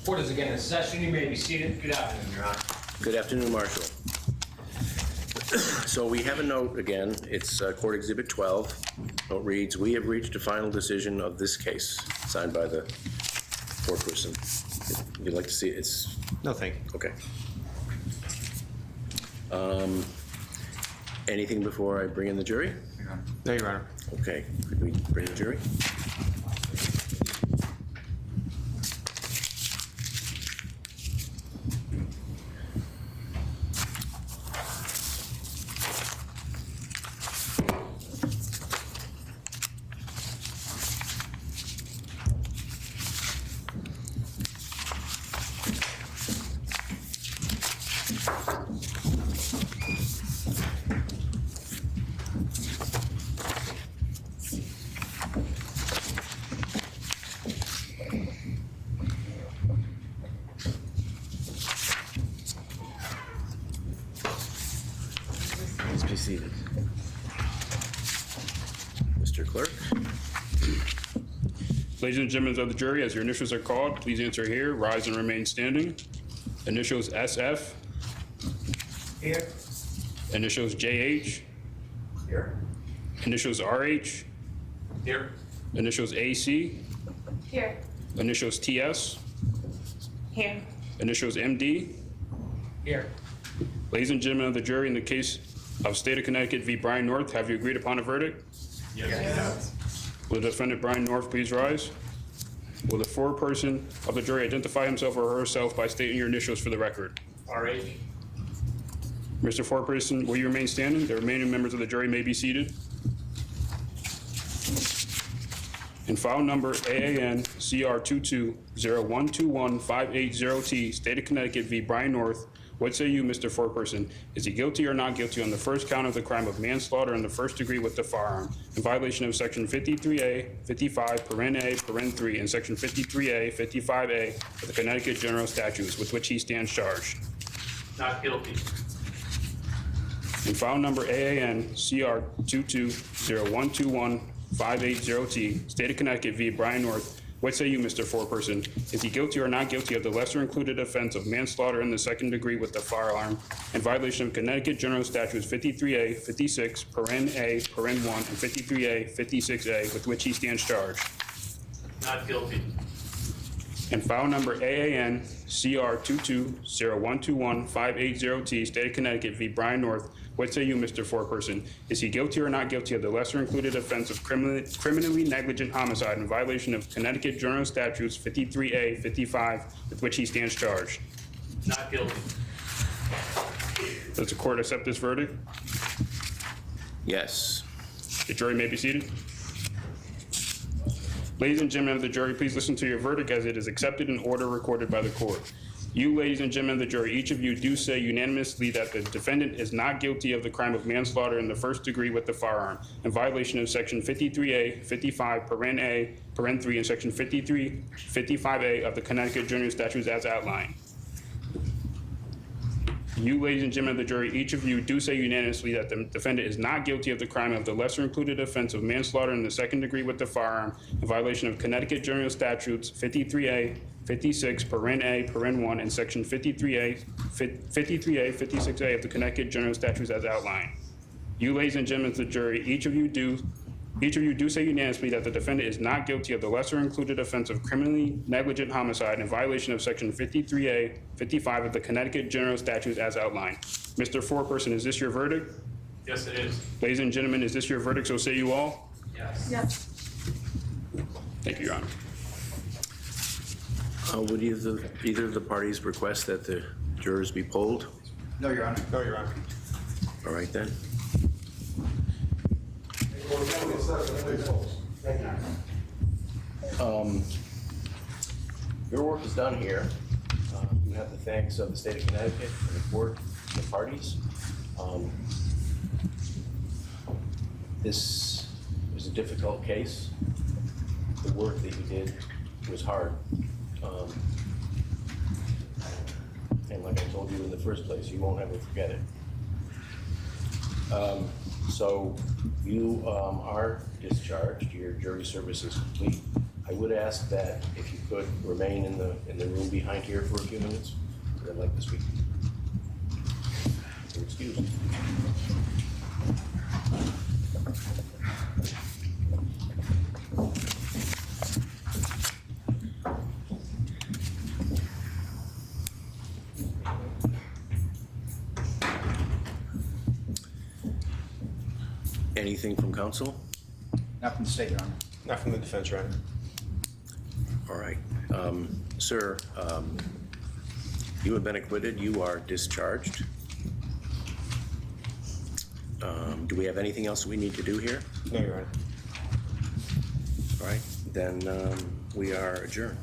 Court is again in session. You may be seated. Good afternoon, Your Honor. Good afternoon, Marshal. So we have a note again. It's Court Exhibit 12. Note reads, "We have reached a final decision of this case," signed by the foreperson. If you'd like to see it, it's... No, thank you. Okay. Anything before I bring in the jury? No, Your Honor. Okay, could we bring the jury? Please be seated. Mr. Clerk? Ladies and gentlemen of the jury, as your initials are called, please answer here. Rise and remain standing. Initials SF. Here. Initials JH. Here. Initials RH. Here. Initials AC. Here. Initials TS. Here. Initials MD. Here. Ladies and gentlemen of the jury, in the case of State of Connecticut v. Brian North, have you agreed upon a verdict? Yes. Will the defendant Brian North please rise? Will the foreperson of the jury identify himself or herself by stating your initials for the record? RH. Mr. Foreperson, will you remain standing? The remaining members of the jury may be seated. In file number AAN CR 22-0121-580T, State of Connecticut v. Brian North, what say you, Mr. Foreperson? Is he guilty or not guilty on the first count of the crime of manslaughter in the first degree with the firearm in violation of Section 53A, 55, paren A, paren 3, and Section 53A, 55A of the Connecticut General Statutes with which he stands charged? Not guilty. In file number AAN CR 22-0121-580T, State of Connecticut v. Brian North, what say you, Mr. Foreperson? Is he guilty or not guilty of the lesser included offense of manslaughter in the second degree with the firearm in violation of Connecticut General Statutes 53A, 56, paren A, paren 1, and 53A, 56A, with which he stands charged? Not guilty. In file number AAN CR 22-0121-580T, State of Connecticut v. Brian North, what say you, Mr. Foreperson? Is he guilty or not guilty of the lesser included offense of criminally negligent homicide in violation of Connecticut General Statutes 53A, 55, with which he stands charged? Not guilty. Does the court accept this verdict? Yes. The jury may be seated. Ladies and gentlemen of the jury, please listen to your verdict as it is accepted in order recorded by the court. You, ladies and gentlemen of the jury, each of you do say unanimously that the defendant is not guilty of the crime of manslaughter in the first degree with the firearm in violation of Section 53A, 55, paren A, paren 3, and Section 53, 55A of the Connecticut General Statutes as outlined. You, ladies and gentlemen of the jury, each of you do say unanimously that the defendant is not guilty of the crime of the lesser included offense of manslaughter in the second degree with the firearm in violation of Connecticut General Statutes 53A, 56, paren A, paren 1, and Section 53A, 56A of the Connecticut General Statutes as outlined. You, ladies and gentlemen of the jury, each of you do say unanimously that the defendant is not guilty of the lesser included offense of criminally negligent homicide in violation of Section 53A, 55 of the Connecticut General Statutes as outlined. Mr. Foreperson, is this your verdict? Yes, it is. Ladies and gentlemen, is this your verdict? So say you all. Yes. Yes. Thank you, Your Honor. Would either of the parties request that the jurors be polled? No, Your Honor. No, Your Honor. All right, then. Your work is done here. You have the thanks of the State of Connecticut and the court and the parties. This was a difficult case. The work that you did was hard. And like I told you in the first place, you won't ever forget it. So you are discharged. Your jury service is complete. I I would ask that if you could remain in the room behind here for a few minutes, because I'd like to speak. You're excused. Anything from council? Not from the state, Your Honor. Not from the defense, Your Honor. All right. Sir, you have been acquitted. You are discharged. Do we have anything else we need to do here? No, Your Honor. All right, then we are adjourned.